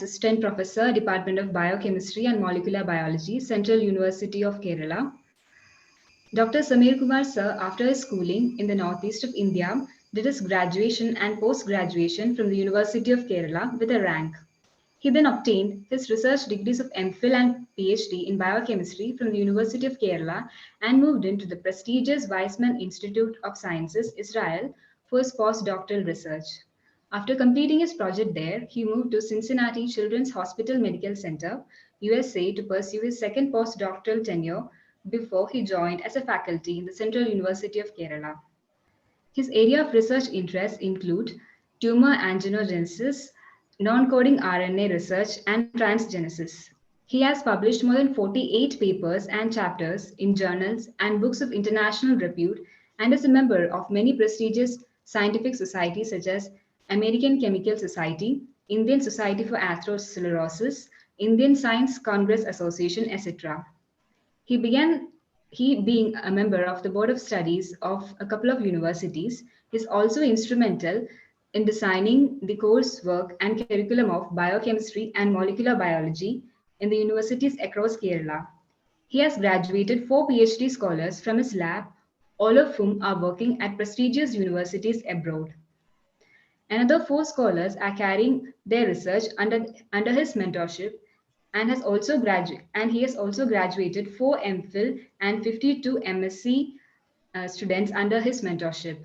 Assistant Professor, Department of Biochemistry and Molecular Biology, Central University of Kerala. Dr. Samir Kumar Sir, after his schooling in the northeast of India, did his graduation and post-graduation from the University of Kerala with a rank. He then obtained his research degrees of MPhil and PhD in biochemistry from the University of Kerala and moved into the prestigious Weizmann Institute of Sciences, Israel, for his postdoctoral research. After completing his project there, he moved to Cincinnati Children's Hospital Medical Center, USA, to pursue his second postdoctoral tenure before he joined as a faculty in the Central University of Kerala. His area of research interests include tumor angiogenesis, non-coding RNA research, and transgenesis. He has published more than 48 papers and chapters in journals and books of international repute and is a member of many prestigious scientific societies such as American Chemical Society, Indian Society for Atherosclerosis, Indian Science Congress Association, etc. He being a member of the board of studies of a couple of universities, is also instrumental in designing the coursework and curriculum of biochemistry and molecular biology in the universities across Kerala. He has graduated 4 PhD scholars from his lab, all of whom are working at prestigious universities abroad. Another 4 scholars are carrying their research under his mentorship and he has also graduated 4 MPhil and 52 MSc students under his mentorship.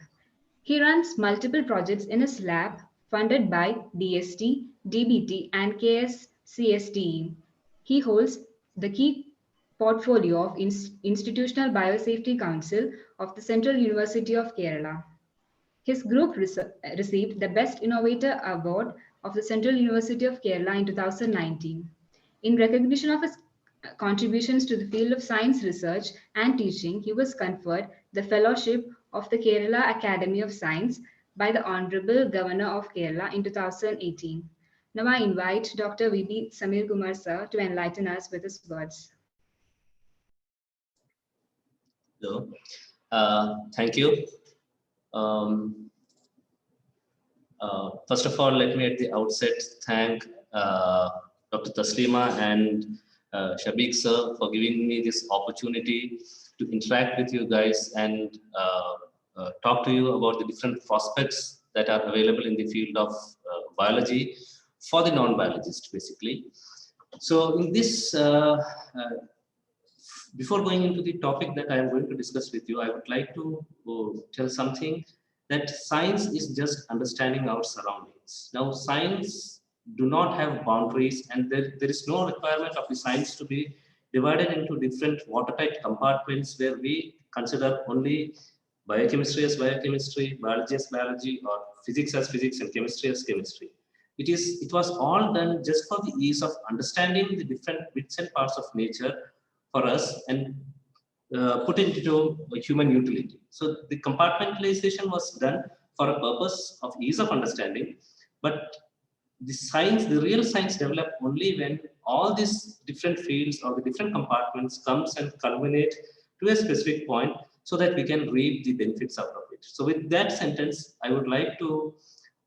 He runs multiple projects in his lab funded by DST, DBT, and KSCSTE. He holds the key portfolio of Institutional Biosafety Council of the Central University of Kerala. His group received the Best Innovator Award of the Central University of Kerala in 2019. In recognition of his contributions to the field of science research and teaching, he was conferred the Fellowship of the Kerala Academy of Science by the Honorable Governor of Kerala in 2018. Now I invite Dr. V.B. Samir Kumar Sir to enlighten us with his words. Hello. Thank you. First of all, let me at the outset thank Dr. Taslima and Shabiq sir for giving me this opportunity to interact with you guys and talk to you about the different prospects that are available in the field of biology for the non-biologist, basically. So in this, before going into the topic that I am going to discuss with you, I would like to tell something that science is just understanding our surroundings. Now, science do not have boundaries, and there is no requirement of the science to be divided into different watertight compartments where we consider only biochemistry as biochemistry, biology as biology, or physics as physics, and chemistry as chemistry. It was all done just for the ease of understanding the different bits and parts of nature for us and put into human utility. So the compartmentalization was done for a purpose of ease of understanding, but the real science developed only when all these different fields or the different compartments comes and culminate to a specific point so that we can reap the benefits out of it. So with that sentence, I would like to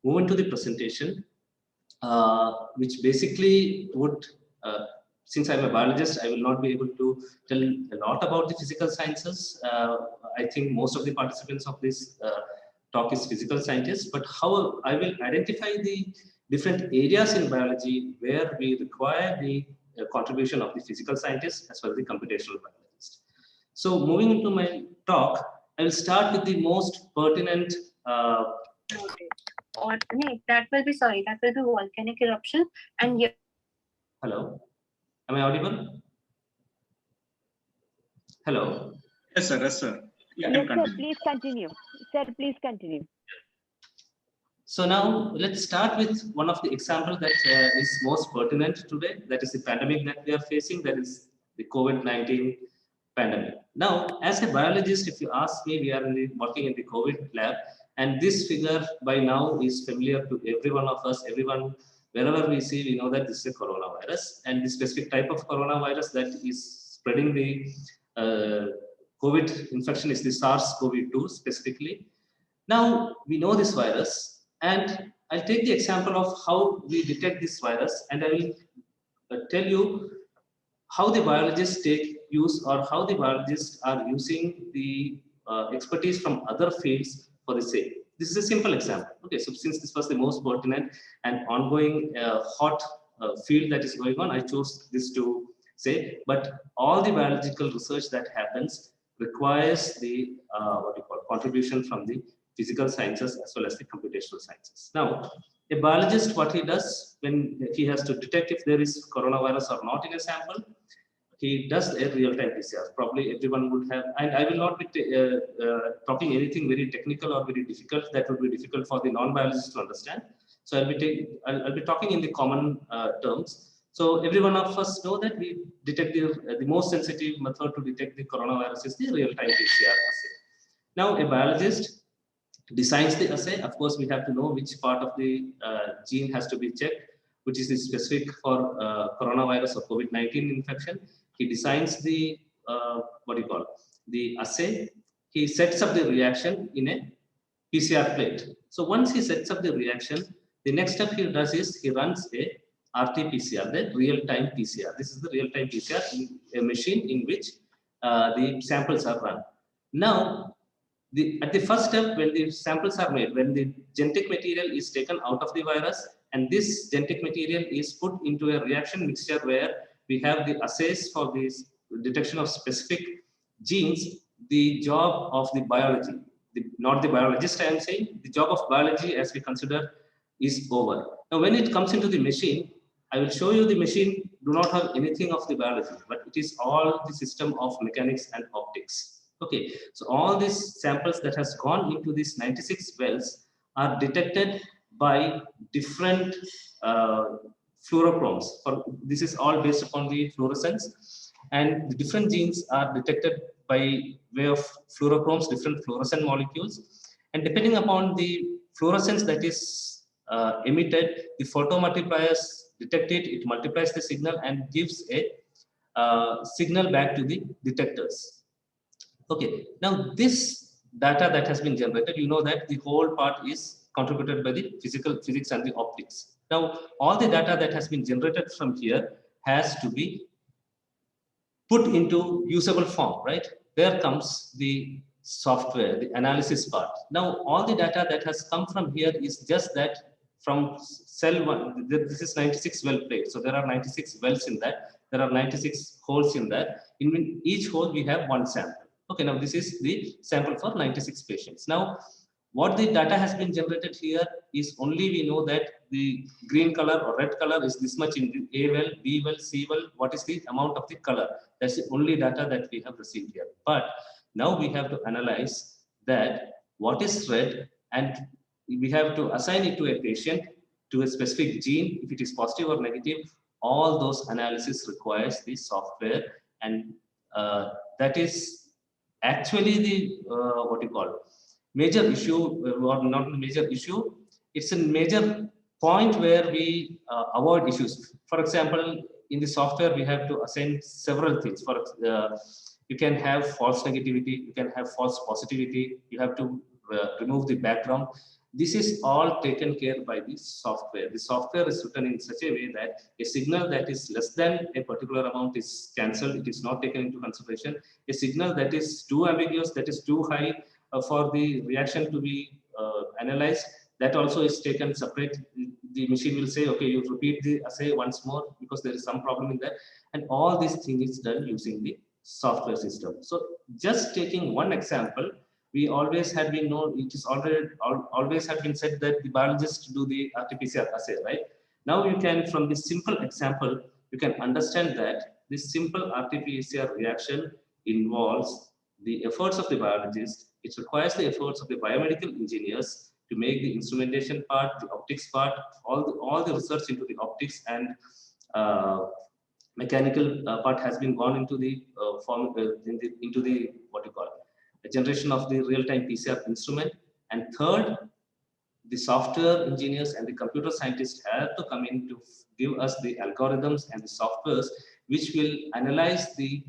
move into the presentation, which basically would, since I'm a biologist, I will not be able to tell a lot about the physical sciences. I think most of the participants of this talk is physical scientists, but how I will identify the different areas in biology where we require the contribution of the physical scientists as well as the computational biologists. So moving into my talk, I will start with the most pertinent. That will be volcanic eruption and. Hello. Am I audible? Hello. Yes, sir. Yes, sir. Yeah, yes, sir. Please continue. Sir, please continue. So now let's start with one of the examples that is most pertinent today. That is the pandemic that we are facing. That is the COVID-19 pandemic. Now, as a biologist, if you ask me, we are working in the COVID lab, and this figure by now is familiar to every one of us. Everyone. Wherever we see, we know that this is a coronavirus, and the specific type of coronavirus that is spreading the COVID infection is the SARS-CoV-2 specifically. Now, we know this virus, and I'll take the example of how we detect this virus, and I will tell you how the biologists take use, or how the biologists are using the expertise from other fields for the same. This is a simple example. Okay, so since this was the most pertinent and ongoing hot field that is going on, I chose this to say. But all the biological research that happens requires the contribution from the physical sciences as well as the computational sciences. Now, a biologist, what he does when he has to detect if there is coronavirus or not in a sample, he does a real-time PCR. Probably everyone would have, and I will not be talking anything very technical or very difficult. That would be difficult for the non-biologist to understand. So I'll be talking in the common terms. So every one of us know that we detect the most sensitive method to detect the coronavirus is the real-time PCR assay. Now, a biologist designs the assay. Of course, we have to know which part of the gene has to be checked, which is specific for coronavirus or COVID-19 infection. He designs the the assay. He sets up the reaction in a PCR plate. So once he sets up the reaction, the next step he does is he runs a RT-PCR, the real-time PCR. This is the real-time PCR in a machine in which the samples are run. Now, at the first step, when the samples are made, when the genetic material is taken out of the virus, and this genetic material is put into a reaction mixture where we have the assays for this detection of specific genes, the job of the biology, not the biologist, I am saying, the job of biology as we consider is over. Now, when it comes into the machine, I will show you the machine do not have anything of the biology, but it is all the system of mechanics and optics. Okay, so all these samples that has gone into these 96 wells are detected by different fluorochromes. This is all based upon the fluorescence, and the different genes are detected by way of fluorochromes, different fluorescent molecules, and depending upon the fluorescence that is emitted, the photomultipliers detect it, it multiplies the signal and gives a signal back to the detectors. Okay, now this data that has been generated, you know that the whole part is contributed by the physics and the optics. Now, all the data that has been generated from here has to be put into usable form, right? There comes the software, the analysis part. Now, all the data that has come from here is just that from cell one, this is 96 well plate. So there are 96 wells in that. There are 96 holes in that. In each hole, we have one sample. Okay, now this is the sample for 96 patients. Now, what the data has been generated here is only we know that the green color or red color is this much in the A well, B well, C well. What is the amount of the color? That's the only data that we have received here. But now we have to analyze that what is red, and we have to assign it to a patient, to a specific gene, if it is positive or negative. All those analysis requires the software, and that is actually the major issue, or not a major issue, it's a major point where we avoid issues. For example, in the software we have to assign several things. For you can have false negativity, you can have false positivity, you have to remove the background. This is all taken care by the software. The software is written in such a way that a signal that is less than a particular amount is cancelled. It is not taken into consideration. A signal that is too ambiguous, that is too high for the reaction to be analyzed, that also is taken separate. The machine will say, okay, you repeat the assay once more because there is some problem in that. And all these things is done using the software system. So just taking one example, we always had been known, it is always had been said that the biologists do the RT-PCR assay, right? Now you can, from this simple example, you can understand that this simple RT-PCR reaction involves the efforts of the biologist. It requires the efforts of the biomedical engineers to make the instrumentation part, the optics part, all the research into the optics and mechanical part has been gone into the into the generation of the real-time PCR instrument. And third, the software engineers and the computer scientists have to come in to give us the algorithms and the softwares which will analyze the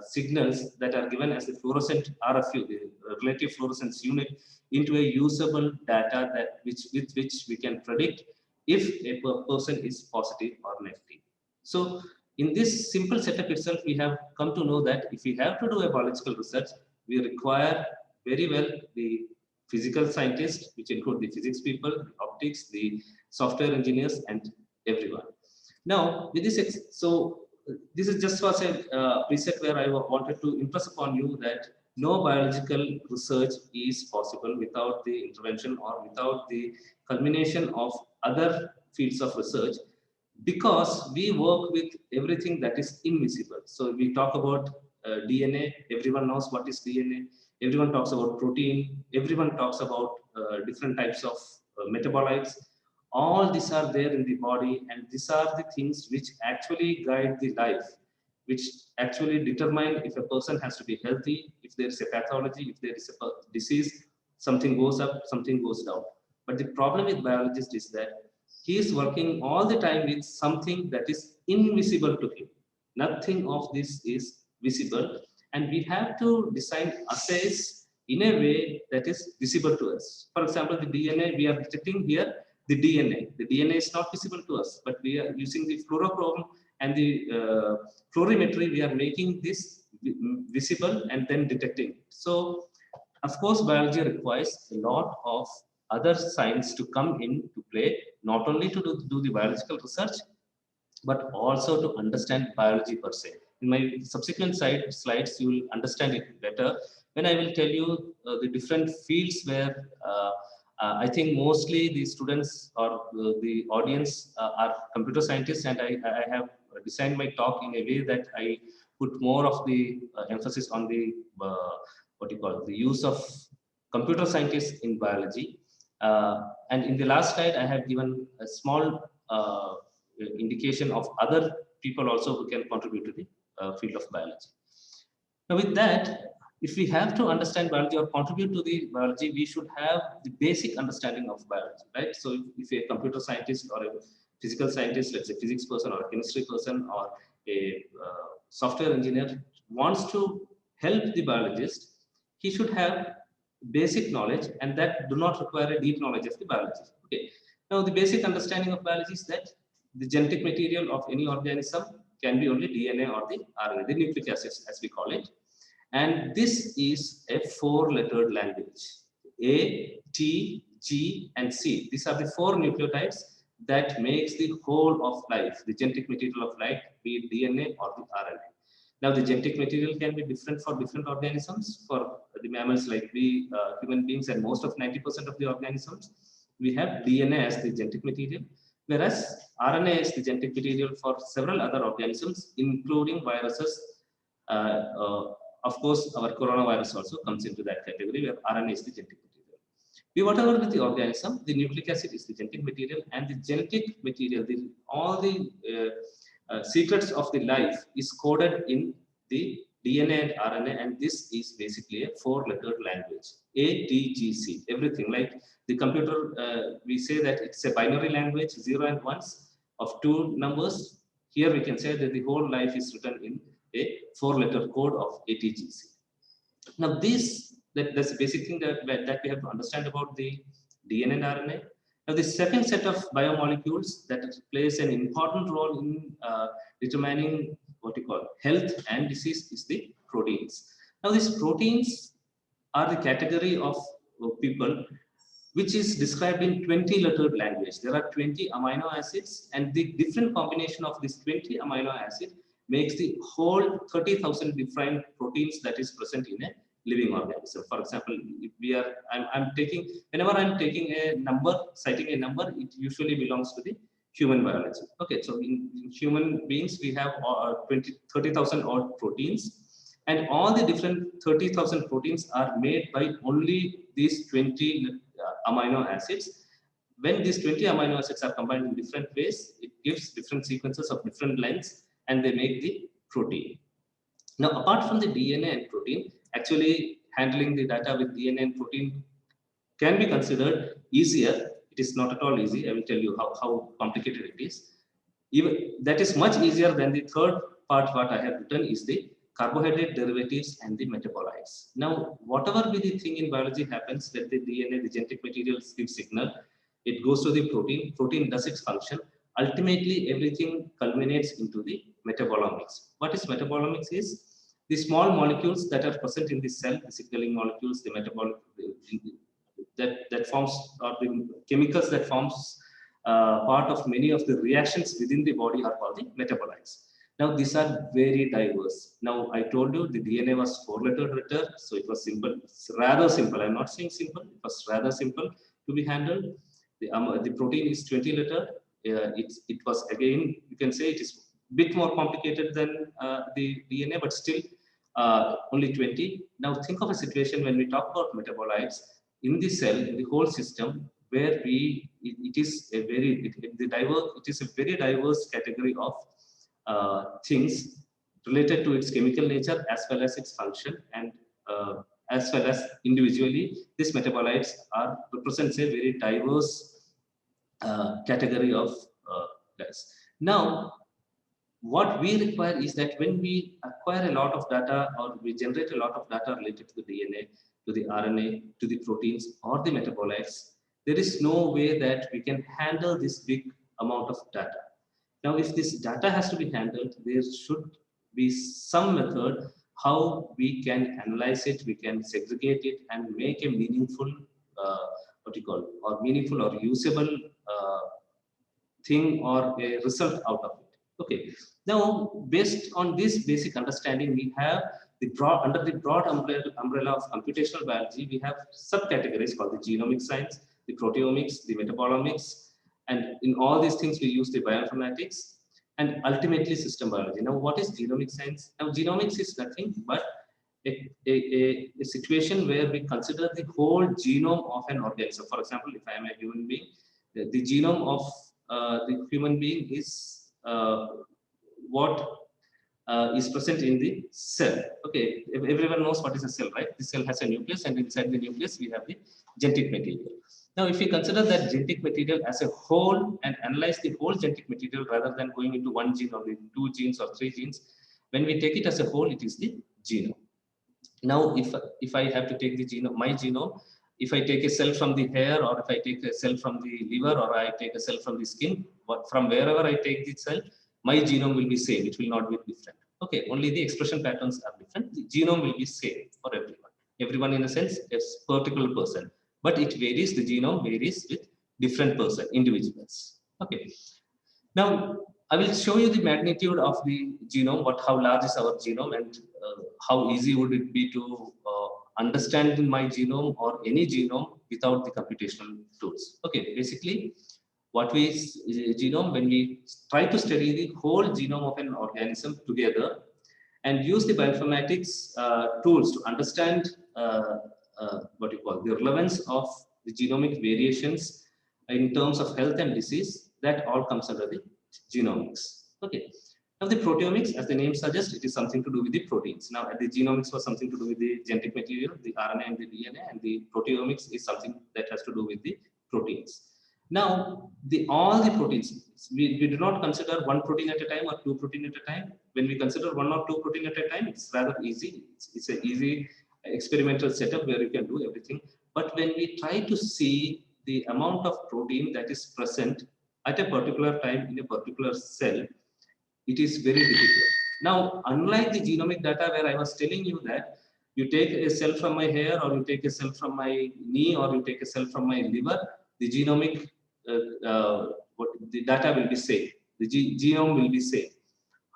signals that are given as the fluorescent RFU, the relative fluorescence unit, into a usable data that with which we can predict if a person is positive or negative. So in this simple setup itself, we have come to know that if we have to do a biological research, we require very well the physical scientists, which include the physics people, the optics, the software engineers, and everyone. Now, with this, this is just was a preset where I wanted to impress upon you that no biological research is possible without the intervention or without the culmination of other fields of research, because we work with everything that is invisible. So we talk about DNA, everyone knows what is DNA, everyone talks about protein, everyone talks about different types of metabolites. All these are there in the body, and these are the things which actually guide the life, which actually determine if a person has to be healthy, if there is a pathology, if there is a disease, something goes up, something goes down. But the problem with biologists is that he is working all the time with something that is invisible to him. Nothing of this is visible, and we have to design assays in a way that is visible to us. For example, the DNA, we are detecting here the DNA. The DNA is not visible to us, but we are using the fluorochrome and the fluorimetry, we are making this visible and then detecting. So, of course, biology requires a lot of other science to come into play, not only to do the biological research, but also to understand biology per se. In my subsequent slides, you will understand it better when I will tell you the different fields where I think mostly the students or the audience are computer scientists, and I have designed my talk in a way that I put more of the emphasis on the the use of computer scientists in biology. And in the last slide, I have given a small indication of other people also who can contribute to the field of biology. Now, with that, if we have to understand biology or contribute to the biology, we should have the basic understanding of biology, right? So if a computer scientist or a physical scientist, let's say physics person or a chemistry person or a software engineer wants to help the biologist, he should have basic knowledge, and that do not require a deep knowledge of the biology. Okay. Now, the basic understanding of biology is that the genetic material of any organism can be only DNA or the RNA, the nucleic acids as we call it. And this is a four-lettered language. A, T, G, and C. These are the four nucleotides that makes the whole of life, the genetic material of life, be it DNA or the RNA. Now, the genetic material can be different for different organisms. For the mammals like we, human beings, and most of 90% of the organisms, we have DNA as the genetic material, whereas RNA is the genetic material for several other organisms, including viruses. Of course, our coronavirus also comes into that category where RNA is the genetic material. Be whatever with the organism, the nucleic acid is the genetic material, and the genetic material, all the secrets of the life is coded in the DNA and RNA, and this is basically a four-lettered language. A, T, G, C, everything. Like the computer, we say that it's a binary language, 0 and 1s of two numbers. Here we can say that the whole life is written in a four-letter code of ATGC. Now, that's the basic thing that we have to understand about the DNA and RNA. Now, the second set of biomolecules that plays an important role in determining what you call health and disease is the proteins. Now, these proteins are the category of people which is described in 20-lettered language. There are 20 amino acids, and the different combination of these 20 amino acids makes the whole 30,000 different proteins that is present in a living organism. For example, if we are, whenever I'm taking a number, citing a number, it usually belongs to the human biology. Okay, so in human beings, we have 30,000 odd proteins, and all the different 30,000 proteins are made by only these 20 amino acids. When these 20 amino acids are combined in different ways, it gives different sequences of different lengths, and they make the protein. Now, apart from the DNA and protein, actually handling the data with DNA and protein can be considered easier. It is not at all easy. I will tell you how complicated it is. Even that is much easier than the third part what I have written is the carbohydrate derivatives, and the metabolites. Now, whatever be the thing in biology happens, that the DNA, the genetic materials give signal, it goes to the protein, protein does its function. Ultimately, everything culminates into the metabolomics. What is metabolomics is the small molecules that are present in the cell, the signaling molecules, the metabolic, that forms, or the chemicals that forms part of many of the reactions within the body are called the metabolites. Now, these are very diverse. Now, I told you the DNA was 4-letter, so it was simple. It's rather simple. I'm not saying simple. It was rather simple to be handled. The protein is 20-letter. It was, again, you can say it is a bit more complicated than the DNA, but still only 20. Now, think of a situation when we talk about metabolites in the cell, in the whole system, where it is a very diverse category of things related to its chemical nature as well as its function, and as well as individually, these metabolites represents a very diverse category of guys. Now, what we require is that when we acquire a lot of data, or we generate a lot of data related to the DNA, to the RNA, to the proteins or the metabolites, there is no way that we can handle this big amount of data. Now, if this data has to be handled, there should be some method how we can analyze it, we can segregate it, and make a meaningful, meaningful or usable thing or a result out of it. Okay. Now, based on this basic understanding, we have under the broad umbrella of computational biology, we have subcategories called the genomic science, the proteomics, the metabolomics, and in all these things we use the bioinformatics, and ultimately system biology. Now, what is genomic science? Now, genomics is nothing but a situation where we consider the whole genome of an organism. For example, if I am a human being, the genome of the human being is what is present in the cell. Okay, everyone knows what is a cell, right? The cell has a nucleus, and inside the nucleus we have the genetic material. Now, if we consider that genetic material as a whole and analyze the whole genetic material rather than going into one gene or 2 genes or 3 genes, when we take it as a whole, it is the genome. Now, if I have to take the genome, my genome, if I take a cell from the hair, or if I take a cell from the liver, or I take a cell from the skin, from wherever I take the cell, my genome will be same. It will not be different. Okay, only the expression patterns are different. The genome will be same for everyone. Everyone, in a sense, is a particular person, but it varies. The genome varies with different individuals. Okay. Now, I will show you the magnitude of the genome, how large is our genome, and how easy would it be to understand my genome or any genome without the computational tools. Okay, basically, what is genome? When we try to study the whole genome of an organism together and use the bioinformatics tools to understand the relevance of the genomic variations in terms of health and disease, that all comes under the genomics. Okay. Now, the proteomics, as the name suggests, it is something to do with the proteins. Now, the genomics was something to do with the genetic material, the RNA and the DNA, and the proteomics is something that has to do with the proteins. Now, all the proteins, we do not consider one protein at a time or 2 protein at a time. When we consider 1 or 2 protein at a time, it's rather easy. It's an easy experimental setup where you can do everything. But when we try to see the amount of protein that is present at a particular time in a particular cell, it is very difficult. Now, unlike the genomic data where I was telling you that you take a cell from my hair, or you take a cell from my knee, or you take a cell from my liver, the genomic the data will be same. The genome will be same.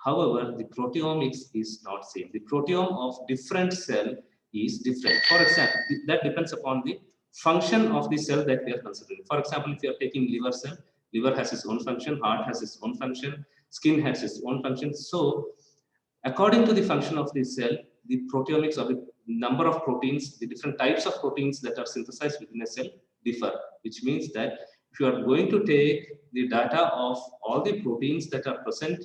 However, the proteomics is not same. The proteome of different cell is different. For example, that depends upon the function of the cell that we are considering. For example, if you are taking liver cell, liver has its own function, heart has its own function, skin has its own function. So, according to the function of the cell, the proteomics, or the number of proteins, the different types of proteins that are synthesized within a cell differ, which means that if you are going to take the data of all the proteins that are present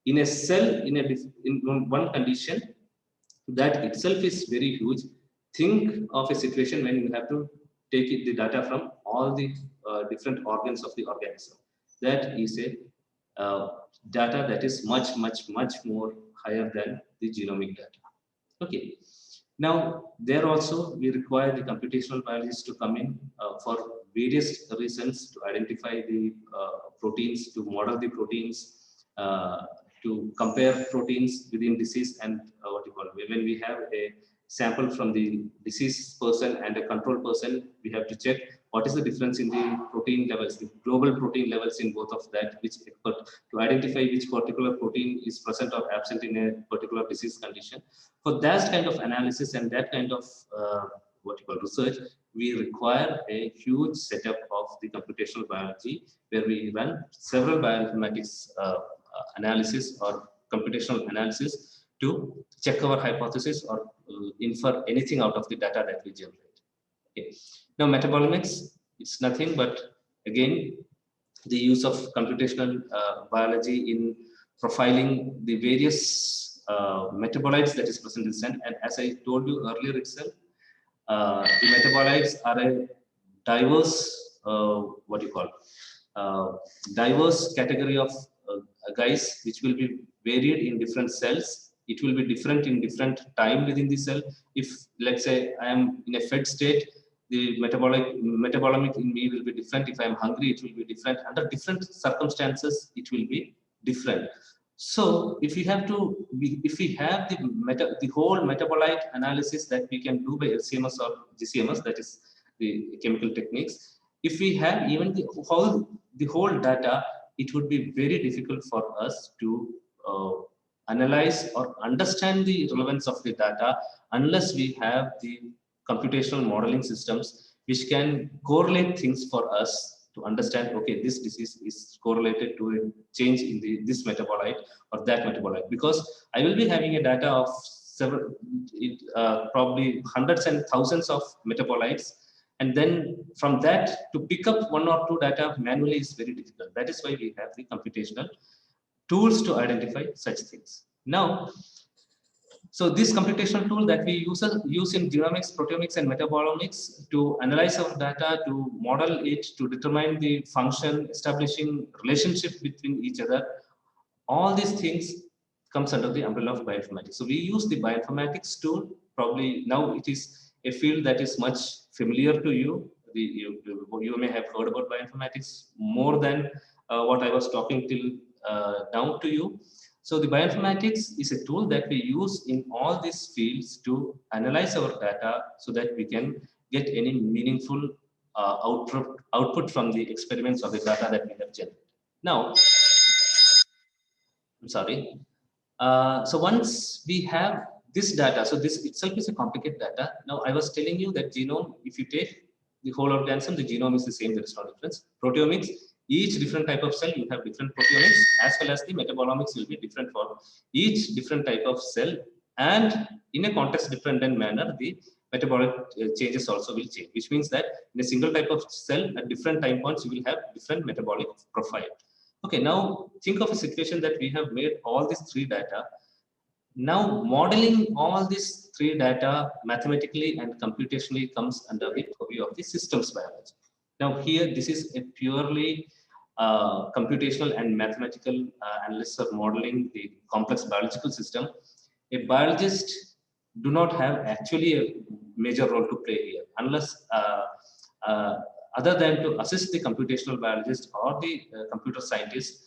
in a cell in one condition, that itself is very huge. Think of a situation when you have to take the data from all the different organs of the organism. That is a data that is much more higher than the genomic data. Okay. Now, there also we require the computational biologists to come in for various reasons, to identify the proteins, to model the proteins, to compare proteins within disease, and what you call, when we have a sample from the diseased person and a control person, we have to check what is the difference in the protein levels, the global protein levels in both of that, which to identify which particular protein is present or absent in a particular disease condition. For that kind of analysis and that kind of what you call research, we require a huge setup of the computational biology, where we run several bioinformatics analysis or computational analysis to check our hypothesis or infer anything out of the data that we generate. Okay. Now, metabolomics, it's nothing but, again, the use of computational biology in profiling the various metabolites that is present in cell. And as I told you earlier itself, the metabolites are a diverse, what you call, diverse category of guys, which will be varied in different cells. It will be different in different time within the cell. If, let's say, I am in a fed state, the metabolomic in me will be different. If I am hungry, it will be different. Under different circumstances, it will be different. So if we have the whole metabolite analysis that we can do by LCMS or GCMS, that is the chemical techniques, if we have even the whole data, it would be very difficult for us to analyze or understand the relevance of the data unless we have the computational modeling systems which can correlate things for us to understand, okay, this disease is correlated to a change in this metabolite or that metabolite, because I will be having a data of several, probably hundreds and thousands of metabolites, and then from that to pick up one or two data manually is very difficult. That is why we have the computational tools to identify such things. Now, so this computational tool that we use in genomics, proteomics, and metabolomics to analyze our data, to model it, to determine the function, establishing relationship between each other, all these things comes under the umbrella of bioinformatics. So we use the bioinformatics tool. Probably now it is a field that is much familiar to you. You may have heard about bioinformatics more than what I was talking till now to you. So the bioinformatics is a tool that we use in all these fields to analyze our data so that we can get any meaningful output from the experiments or the data that we have generated. Now, I'm sorry. So once we have this data, so this itself is a complicated data. Now I was telling you that genome, if you take the whole organism, the genome is the same, there is no difference. Proteomics, each different type of cell, you have different proteomics, as well as the metabolomics will be different for each different type of cell, and in a context dependent manner, the metabolic changes also will change, which means that in a single type of cell at different time points, you will have different metabolic profile. Okay, now think of a situation that we have made all these three data. Now modeling all these three data mathematically and computationally comes under the purview of the systems biology. Now here, this is a purely computational and mathematical analysis or modeling the complex biological system. A biologist do not have actually a major role to play here, unless other than to assist the computational biologist or the computer scientist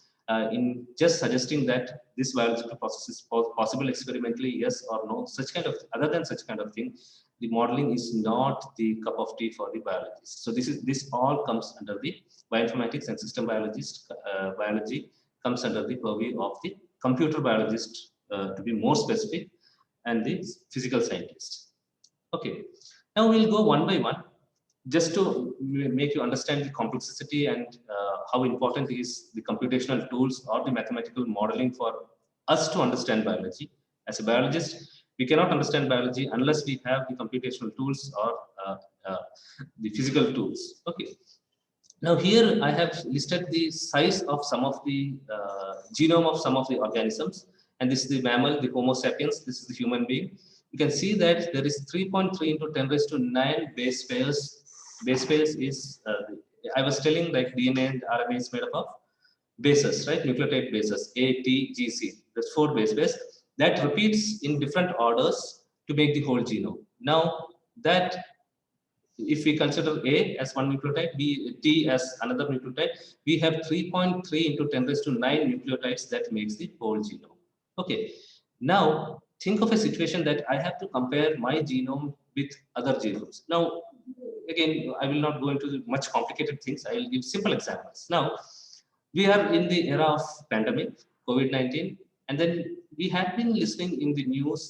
in just suggesting that this biological process is possible experimentally, yes or no, such kind of, other than such kind of thing, the modeling is not the cup of tea for the biologist. So this all comes under the bioinformatics and system biology comes under the purview of the computer biologist, to be more specific, and the physical scientist. Okay, now we'll go one by one, just to make you understand the complexity and how important is the computational tools or the mathematical modeling for us to understand biology. As a biologist, we cannot understand biology unless we have the computational tools or the physical tools. Okay. Now here I have listed the size of some of the genome of some of the organisms, and this is the mammal, the Homo sapiens. This is the human being. You can see that there is 3.3 into 10 raised to 9 base pairs. Base pairs is, I was telling, like DNA and RNA is made up of bases, right? Nucleotide bases, A, T, G, C. There's 4 base pairs. that repeats in different orders to make the whole genome. Now that if we consider A as one nucleotide, B, T as another nucleotide, we have 3.3 into 10 raised to 9 nucleotides that makes the whole genome. Okay. Now think of a situation that I have to compare my genome with other genomes. Now, again, I will not go into much complicated things. I will give simple examples. Now, we are in the era of pandemic, COVID-19, and then we have been listening in the news,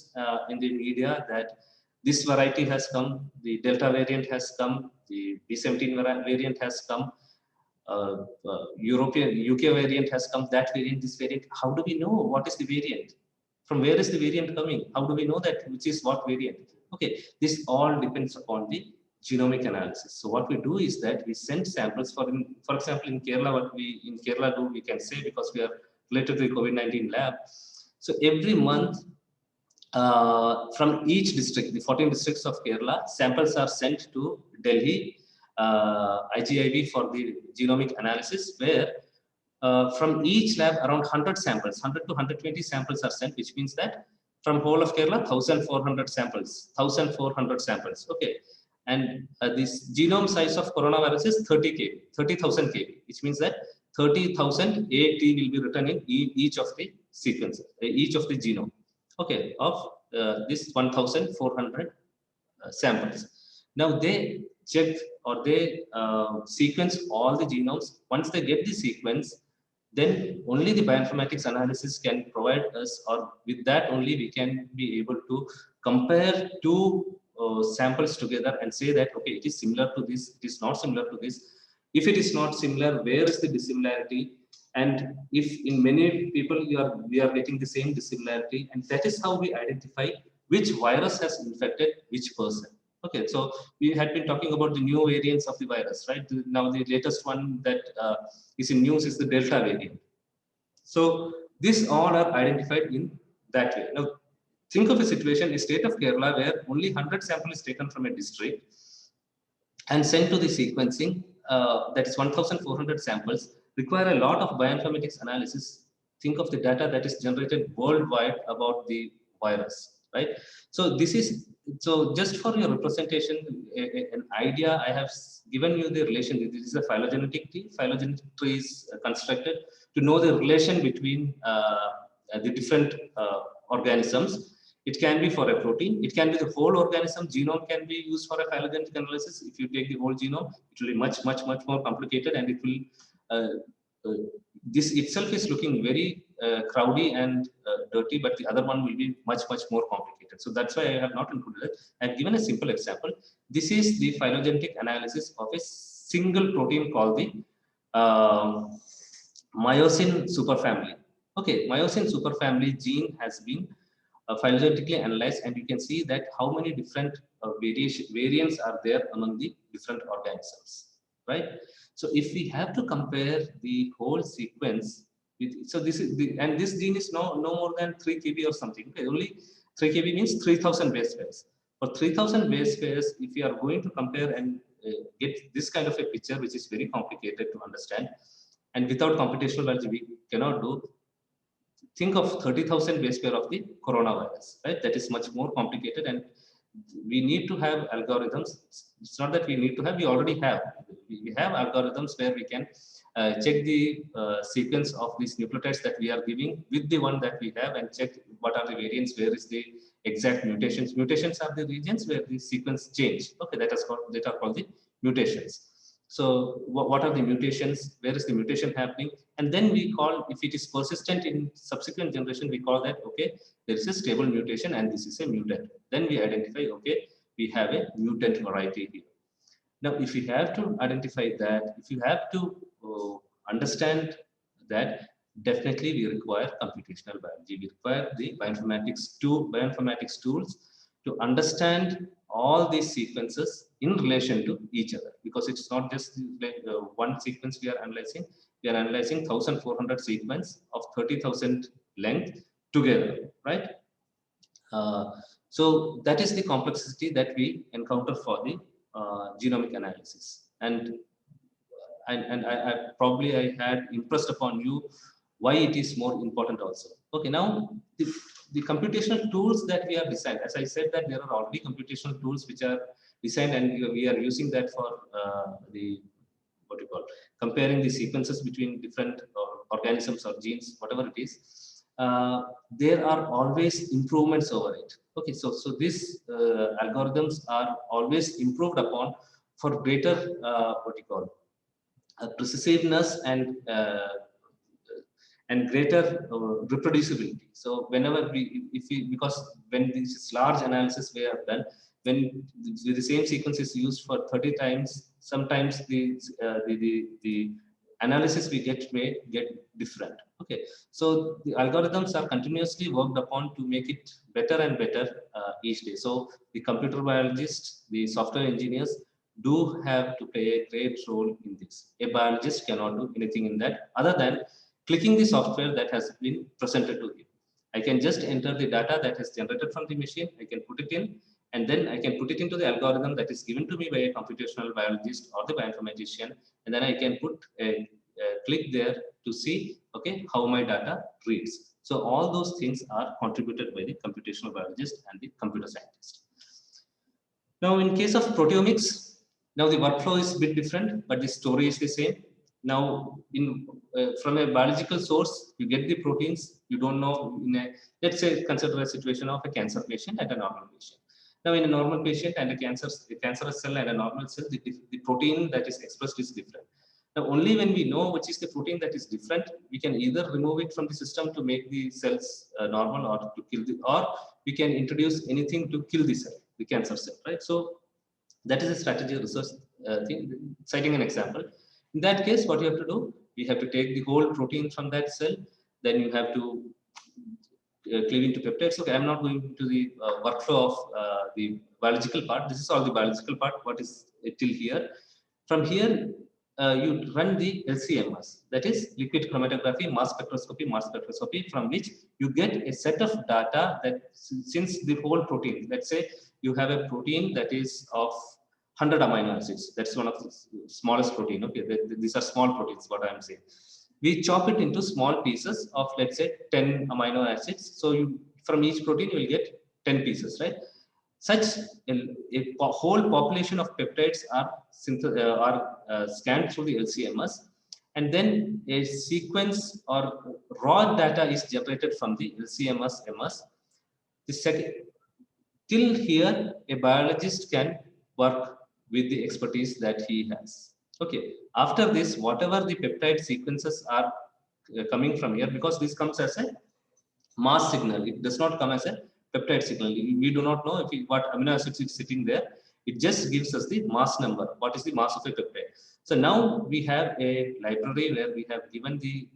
in the media, that this variety has come, the Delta variant has come, the B17 variant has come, European, UK variant has come, that variant, this variant. How do we know what is the variant? From where is the variant coming? How do we know that which is what variant? Okay, this all depends upon the genomic analysis. So what we do is that we send samples for example, in Kerala, what we in Kerala do, we can say, because we are related to the COVID-19 lab. So every month, from each district, the 14 districts of Kerala, samples are sent to Delhi IGIB for the genomic analysis, where from each lab around 100 samples, 100 to 120 samples are sent, which means that from whole of Kerala, 1,400 samples, 1,400 samples. Okay, and this genome size of coronavirus is 30 kb, 30,000 kb, which means that 30,000 AT will be written in each of the sequences, each of the genome. Okay, of this 1,400 samples. Now they check or they sequence all the genomes. Once they get the sequence, then only the bioinformatics analysis can provide us, or with that only we can be able to compare two samples together and say that, okay, it is similar to this, it is not similar to this. If it is not similar, where is the dissimilarity? And if in many people we are getting the same dissimilarity, and that is how we identify which virus has infected which person. Okay, so we had been talking about the new variants of the virus, right? Now the latest one that is in news is the Delta variant. So these all are identified in that way. Now think of a situation, a state of Kerala, where only 100 samples is taken from a district and sent to the sequencing, that is 1,400 samples, require a lot of bioinformatics analysis. Think of the data that is generated worldwide about the virus, right? So this is, so just for your representation, an idea, I have given you the relation. This is a phylogenetic tree. Phylogenetic tree is constructed to know the relation between the different organisms. It can be for a protein, it can be the whole organism. Genome can be used for a phylogenetic analysis. If you take the whole genome, it will be much more complicated, and it will, this itself is looking very crowdy and dirty, but the other one will be much more complicated. So that's why I have not included it. I have given a simple example. This is the phylogenetic analysis of a single protein called the myosin superfamily. Okay, myosin superfamily gene has been phylogenetically analyzed, and you can see that how many different variants are there among the different organisms, right? So if we have to compare the whole sequence with, so this is the, and this gene is no more than 3 kb or something. Okay, only 3 kb means 3,000 base pairs. For 3,000 base pairs, if we are going to compare and get this kind of a picture, which is very complicated to understand, and without computational biology we cannot do. Think of 30,000 base pair of the coronavirus, right? That is much more complicated, and we need to have algorithms. It's not that we need to have, we already have. We have algorithms where we can check the sequence of these nucleotides that we are giving with the one that we have, and check what are the variants, where is the exact mutations. Mutations are the regions where the sequence change. Okay, that are called the mutations. So what are the mutations? Where is the mutation happening? And then we call, if it is persistent in subsequent generation, we call that, okay, there is a stable mutation and this is a mutant. Then we identify, okay, we have a mutant variety here. Now, if we have to identify that, if you have to understand that, definitely we require computational biology. We require the bioinformatics tools to understand all these sequences in relation to each other, because it's not just like one sequence we are analyzing. We are analyzing 1,400 sequence of 30,000 length together, right? So that is the complexity that we encounter for the genomic analysis. And I probably I had impressed upon you why it is more important also. Okay, now the computational tools that we have designed, as I said that there are already computational tools which are designed, and we are using that for the what you call comparing the sequences between different organisms or genes, whatever it is. There are always improvements over it. Okay, so these algorithms are always improved upon for greater what you call precisiveness and greater reproducibility. So whenever because when this large analysis we have done, when the same sequence is used for 30 times, sometimes the analysis we get different. Okay, so the algorithms are continuously worked upon to make it better and better each day. So the computer biologists, the software engineers do have to play a great role in this. A biologist cannot do anything in that other than clicking the software that has been presented to him. I can just enter the data that is generated from the machine, I can put it in, and then I can put it into the algorithm that is given to me by a computational biologist or the bioinformatician, and then I can put a click there to see, okay, how my data reads. So all those things are contributed by the computational biologist and the computer scientist. Now, in case of proteomics, now the workflow is a bit different, but the story is the same. Now, from a biological source, you get the proteins. You don't know let's say consider a situation of a cancer patient and a normal patient. Now, in a normal patient and a cancerous cell and a normal cell, the protein that is expressed is different. Now, only when we know which is the protein that is different, we can either remove it from the system to make the cells normal, or to kill or we can introduce anything to kill the cell, the cancer cell, right? So that is a strategy research thing. Citing an example, in that case, what you have to do, we have to take the whole protein from that cell, then you have to cleave into peptides. Okay, I'm not going to the workflow of the biological part. This is all the biological part. What is till here? From here, you run the LCMS, that is liquid chromatography, mass spectroscopy, from which you get a set of data that since the whole protein, let's say you have a protein that is of 100 amino acids. That's one of the smallest protein. Okay, these are small proteins, what I'm saying. We chop it into small pieces of, let's say, 10 amino acids. So from each protein, you will get 10 pieces, right? Such a whole population of peptides are scanned through the LCMS, and then a sequence or raw data is generated from the LCMS-MS. The second, till here, a biologist can work with the expertise that he has. Okay. After this, whatever the peptide sequences are coming from here, because this comes as a mass signal, it does not come as a peptide signal. We do not know what amino acids is sitting there. It just gives us the mass number. What is the mass of a peptide? So now we have a library where we have given the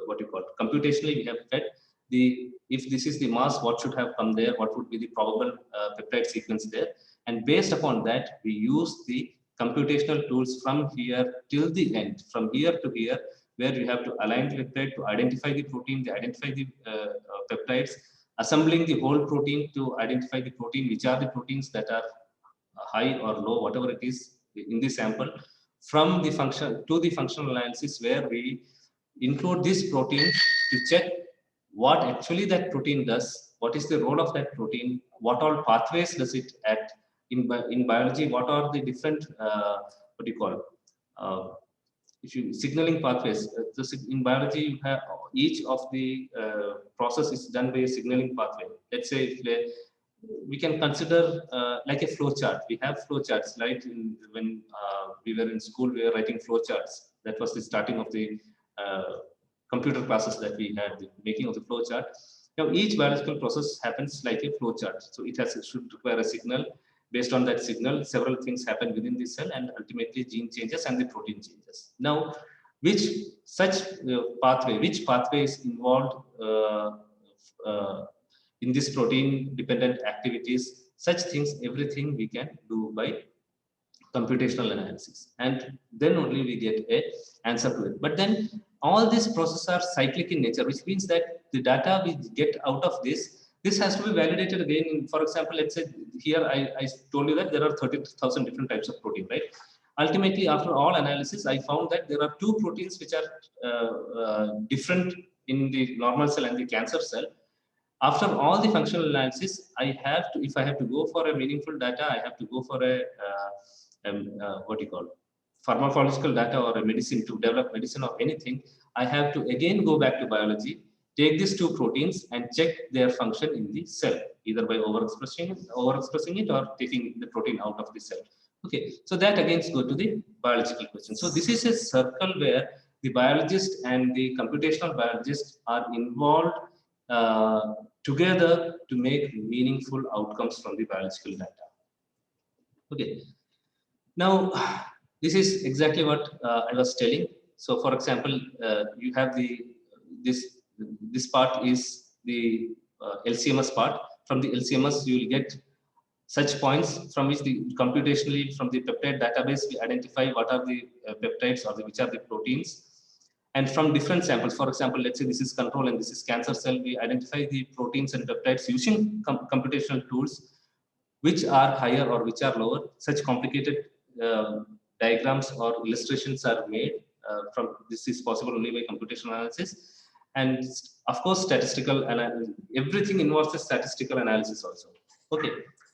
what you call computationally, we have fed if this is the mass, what should have come there, what would be the probable peptide sequence there, and based upon that, we use the computational tools from here till the end, from here to here, where we have to align the peptide to identify the protein, identify the peptides, assembling the whole protein to identify the protein, which are the proteins that are high or low, whatever it is in the sample, from the function to the functional analysis, where we include this protein to check what actually that protein does, what is the role of that protein, what all pathways does it act in biology, what are the different what do you call signaling pathways. In biology, you have each of the process is done by a signaling pathway. Let's say we can consider like a flow chart. We have flow charts, right? When we were in school, we were writing flow charts. That was the starting of the computer classes that we had, the making of the flow chart. Now, each biological process happens like a flow chart. So it should require a signal. Based on that signal, several things happen within the cell, and ultimately gene changes and the protein changes. Now, which pathway is involved in this protein dependent activities, such things, everything we can do by computational analysis, and then only we get a answer to it. But then all these processes are cyclic in nature, which means that the data we get out of this has to be validated again. For example, let's say here I told you that there are 30,000 different types of protein, right? Ultimately, after all analysis, I found that there are two proteins which are different in the normal cell and the cancer cell. After all the functional analysis, I have to, if I have to go for a meaningful data, I have to go for a what do you call, pharmacological data or a medicine to develop medicine or anything. I have to again go back to biology, take these two proteins and check their function in the cell, either by overexpressing it or taking the protein out of the cell. Okay, so that again go to the biological question. So this is a circle where the biologist and the computational biologist are involved together to make meaningful outcomes from the biological data. Okay, now this is exactly what I was telling. So, for example, you have this part is the LCMS part. From the LCMS, you will get such points from which the computationally from the peptide database we identify what are the peptides or which are the proteins. And from different samples, for example, let's say this is control and this is cancer cell, we identify the proteins and peptides using computational tools which are higher or which are lower. Such complicated diagrams or illustrations are made from this is possible only by computational analysis. And of course, statistical analysis, everything involves the statistical analysis also. Okay,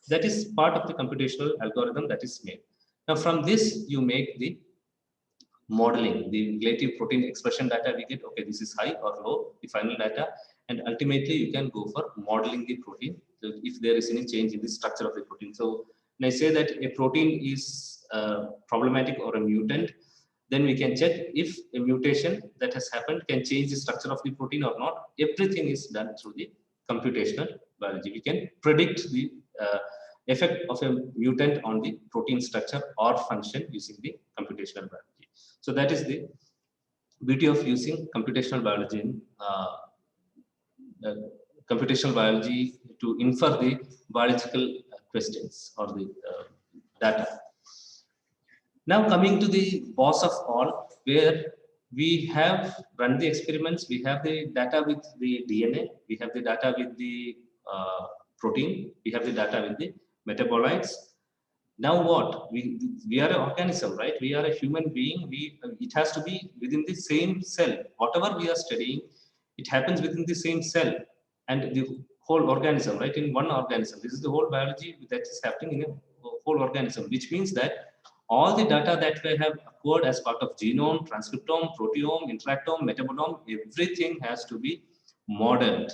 that is part of the computational algorithm that is made. Now, from this, you make the modeling, the relative protein expression data we get, okay, this is high or low, the final data, and ultimately you can go for modeling the protein if there is any change in the structure of the protein. So when I say that a protein is problematic or a mutant, then we can check if a mutation that has happened can change the structure of the protein or not. Everything is done through the computational biology. We can predict the effect of a mutant on the protein structure or function using the computational biology. So that is the beauty of using computational biology in computational biology to infer the biological questions or the data. Now coming to the boss of all, where we have run the experiments, we have the data with the DNA, we have the data with the protein, we have the data with the metabolites. Now what? We are an organism, right? We are a human being. It has to be within the same cell. Whatever we are studying, it happens within the same cell and the whole organism, right? In one organism. This is the whole biology that is happening in a whole organism, which means that all the data that we have acquired as part of genome, transcriptome, proteome, interactome, metabolome, everything has to be modeled.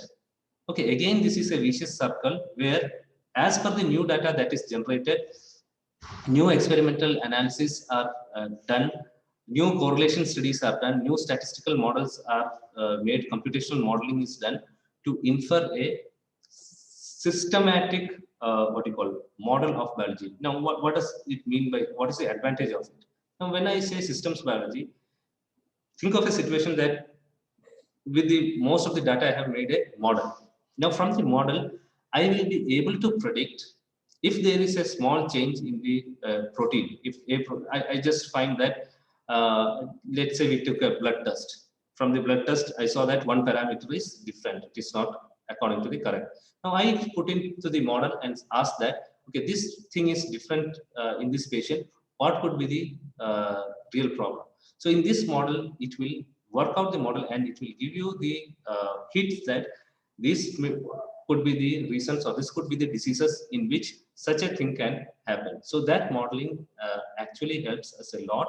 Okay, again, this is a vicious circle where as per the new data that is generated, new experimental analysis are done, new correlation studies are done, new statistical models are made, computational modeling is done to infer a systematic model of biology. Now, what does it mean by, what is the advantage of it? Now, when I say systems biology, think of a situation that with the most of the data I have made a model. Now, from the model, I will be able to predict if there is a small change in the protein. If I just find that, let's say we took a blood test. From the blood test, I saw that one parameter is different. It is not according to the correct. Now I put into the model and ask that, okay, this thing is different in this patient. What could be the real problem? So in this model, it will work out the model and it will give you the hints that this could be the reasons or this could be the diseases in which such a thing can happen. So that modeling actually helps us a lot,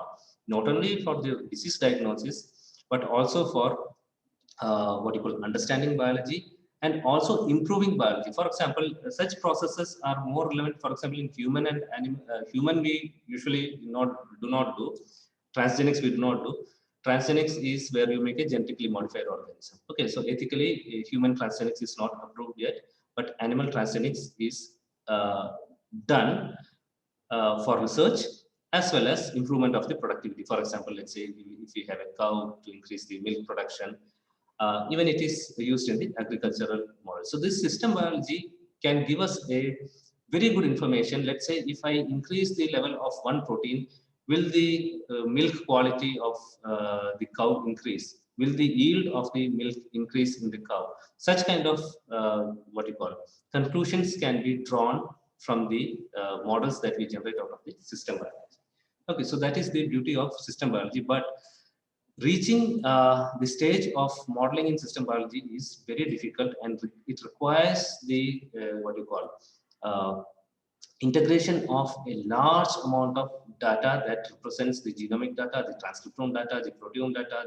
not only for the disease diagnosis, but also for understanding biology and also improving biology. For example, such processes are more relevant, for example, in human and animal. Human we usually do not do. Transgenics we do not do. Transgenics is where you make a genetically modified organism. Okay, so ethically, human transgenics is not approved yet, but animal transgenics is done for research as well as improvement of the productivity. For example, let's say if we have a cow to increase the milk production, even it is used in the agricultural model. So this system biology can give us a very good information. Let's say if I increase the level of one protein, will the milk quality of the cow increase? Will the yield of the milk increase in the cow? Such kind of conclusions can be drawn from the models that we generate out of the system biology. Okay, so that is the beauty of system biology. But reaching the stage of modeling in system biology is very difficult, and it requires the what you call integration of a large amount of data that represents the genomic data, the transcriptome data, the proteome data.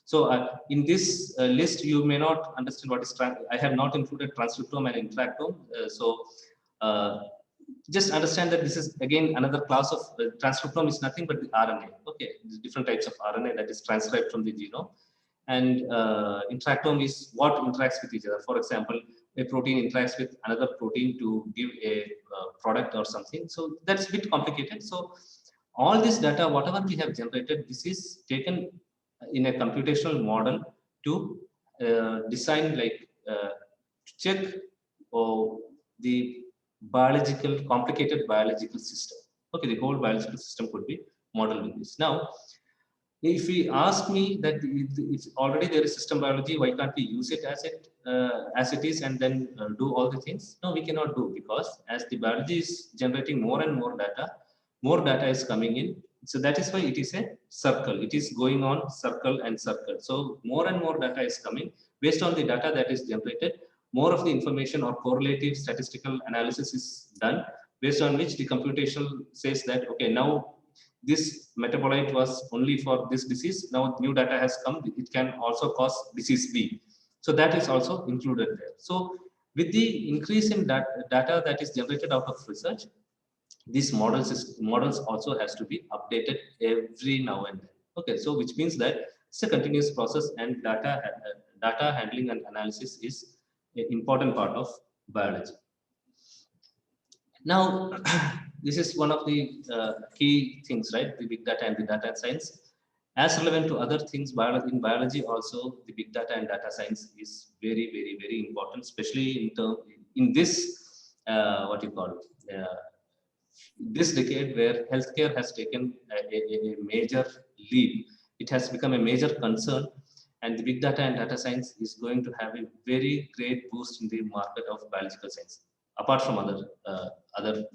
So in this list, you may not understand what is I have not included transcriptome and interactome. Uh, just understand that this is again another class of transcriptome is nothing but the RNA. Okay, the different types of RNA that is transcribed from the genome, and interactome is what interacts with each other. For example, a protein interacts with another protein to give a product or something. So that's a bit complicated. So all this data, whatever we have generated, this is taken in a computational model to design, like check the complicated biological system. Okay, the whole biological system could be modeled with this. Now, if we ask me that it's already there is system biology, why can't we use it as it is and then do all the things? No, we cannot do, because as the biology is generating more and more data is coming in. So that is why it is a circle. It is going on circle and circle. So more and more data is coming. Based on the data that is generated, more of the information or correlative statistical analysis is done, based on which the computational says that, okay, now this metabolite was only for this disease. Now new data has come. It can also cause disease B. So that is also included there. So with the increase in data that is generated out of research, these models also has to be updated every now and then. Okay, so which means that it's a continuous process, and data handling and analysis is an important part of biology. Now, this is one of the key things, right? The big data and the data science. As relevant to other things, in biology also, the big data and data science is very, very, very important, especially in this, what you call, this decade where healthcare has taken a major leap. It has become a major concern, and the big data and data science is going to have a very great boost in the market of biological science, apart from other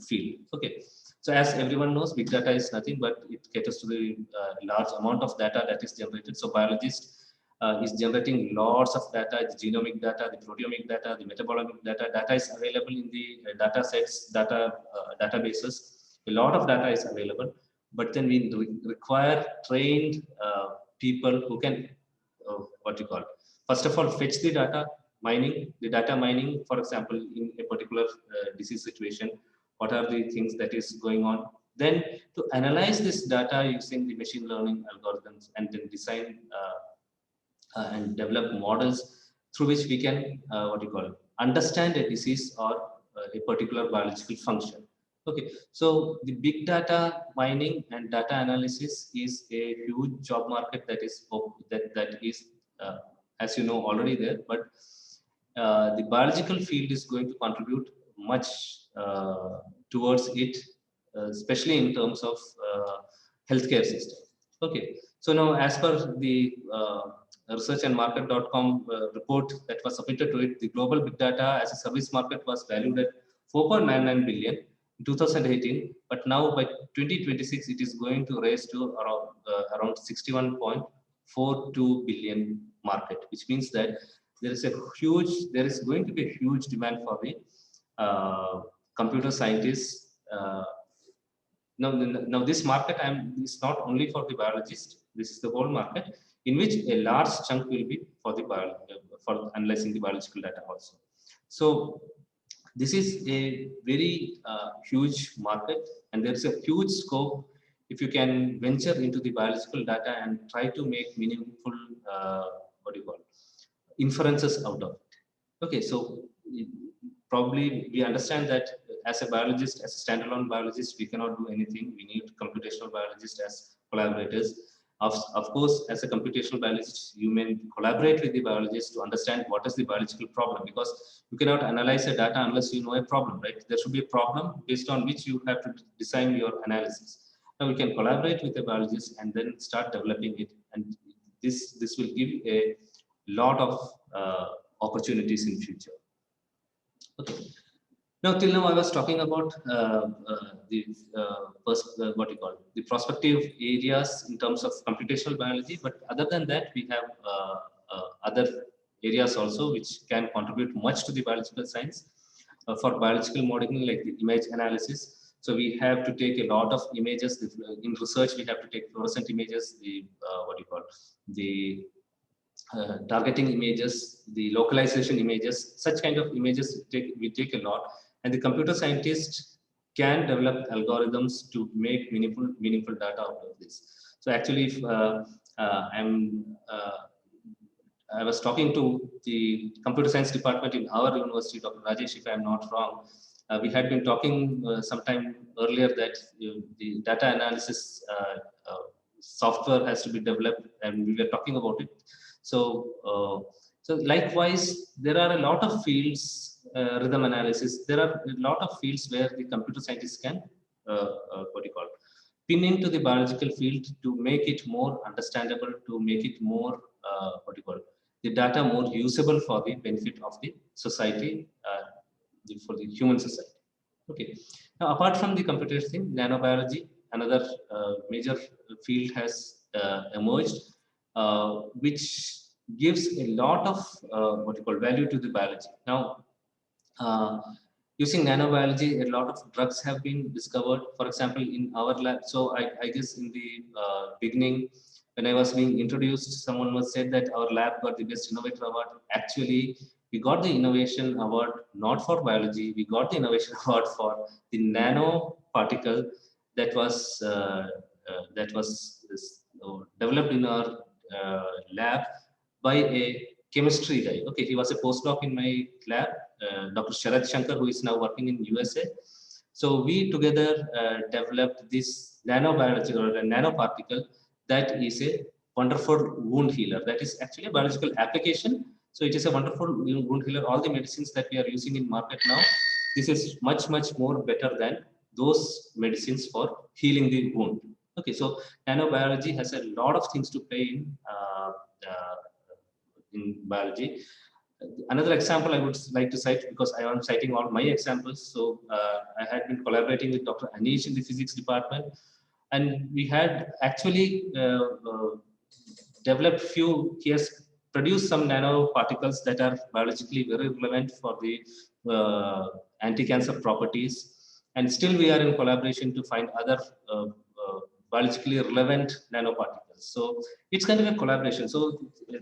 field. Okay, so as everyone knows, big data is nothing but it caters to the large amount of data that is generated. So biologist is generating lots of data, the genomic data, the proteomic data, the metabolomic data. Data is available in the data sets, databases. A lot of data is available, but then we require trained people who can, what you call, first of all, fetch the data mining, for example, in a particular disease situation, what are the things that is going on, then to analyze this data using the machine learning algorithms, and then design and develop models through which we can, what you call, understand a disease or a particular biological function. Okay, so the big data mining and data analysis is a huge job market that is as you know, already there, but the biological field is going to contribute much towards it, especially in terms of healthcare system. Okay, so now as per the researchandmarket.com report that was submitted to it, the global big data as a service market was valued at 4.99 billion in 2018, but now by 2026 it is going to raise to around 61.42 billion market, which means that there is going to be a huge demand for the computer scientists. Now this market is not only for the biologist. This is the whole market in which a large chunk will be for the for analyzing the biological data also. So this is a very huge market, and there is a huge scope if you can venture into the biological data and try to make meaningful what do you call, inferences out of it. Okay, so probably we understand that as a biologist, as a standalone biologist, we cannot do anything. We need computational biologists as collaborators. Of course, as a computational biologist, you may collaborate with the biologist to understand what is the biological problem, because you cannot analyze the data unless you know a problem, right? There should be a problem based on which you have to design your analysis. Now we can collaborate with a biologist and then start developing it, and this will give a lot of opportunities in future. Okay. Now, till now, I was talking about the what you call the prospective areas in terms of computational biology. But other than that, we have other areas also which can contribute much to the biological science. For biological modeling, like the image analysis. So we have to take a lot of images. In research, we have to take fluorescent images, the what you call the targeting images, the localization images, such kind of images we take a lot, and the computer scientists can develop algorithms to make meaningful data out of this. So actually, if I was talking to the computer science department in our university, Dr. Rajesh, if I am not wrong, we had been talking sometime earlier that the data analysis software has to be developed, and we were talking about it. So, so likewise, there are a lot of fields, rhythm analysis. There are a lot of fields where the computer scientists can, what do you call, pin into the biological field to make it more understandable, to make it more, what do you call, the data more usable for the benefit of the society, for the human society. Okay. Now, apart from the computer thing, nanobiology, another major field has emerged, which gives a lot of what you call value to the biology. Now, using nanobiology, a lot of drugs have been discovered. For example, in our lab, so I guess in the beginning, when I was being introduced, someone was said that our lab got the best innovator award. Actually, we got the innovation award not for biology, we got the innovation award for the nano particle that was developed in our lab by a chemistry guy. Okay, he was a postdoc in my lab, Dr. Sharad Shankar, who is now working in USA. So we together developed this nanobiology or a nanoparticle that is a wonderful wound healer. That is actually a biological application. So it is a wonderful wound healer. All the medicines that we are using in market now, this is much more better than those medicines for healing the wound. Okay, so nanobiology has a lot of things to play in biology. Another example I would like to cite, because I am citing all my examples. So I had been collaborating with Dr. Anish in the physics department, and we had actually developed he has produced some nanoparticles that are biologically very relevant for the anti-cancer properties. And still we are in collaboration to find other biologically relevant nanoparticles. So it's kind of a collaboration. So the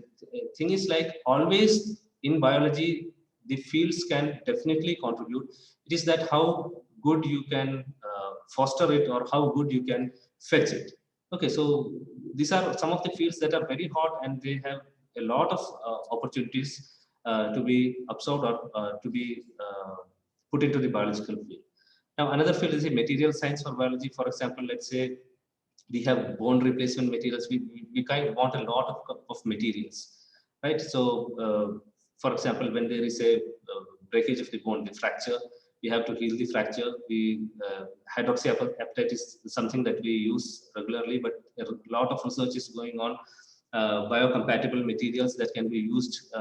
thing is, like, always in biology, the fields can definitely contribute. It is that how good you can foster it, or how good you can fetch it. Okay, so these are some of the fields that are very hot, and they have a lot of opportunities to be absorbed or to be put into the biological field. Now, another field is the material science for biology. For example, let's say we have bone replacement materials. We kind of want a lot of materials, right? So, for example, when there is a breakage of the bone, the fracture, we have to heal the fracture. Hydroxyapatite is something that we use regularly, but a lot of research is going on. Biocompatible materials that can be used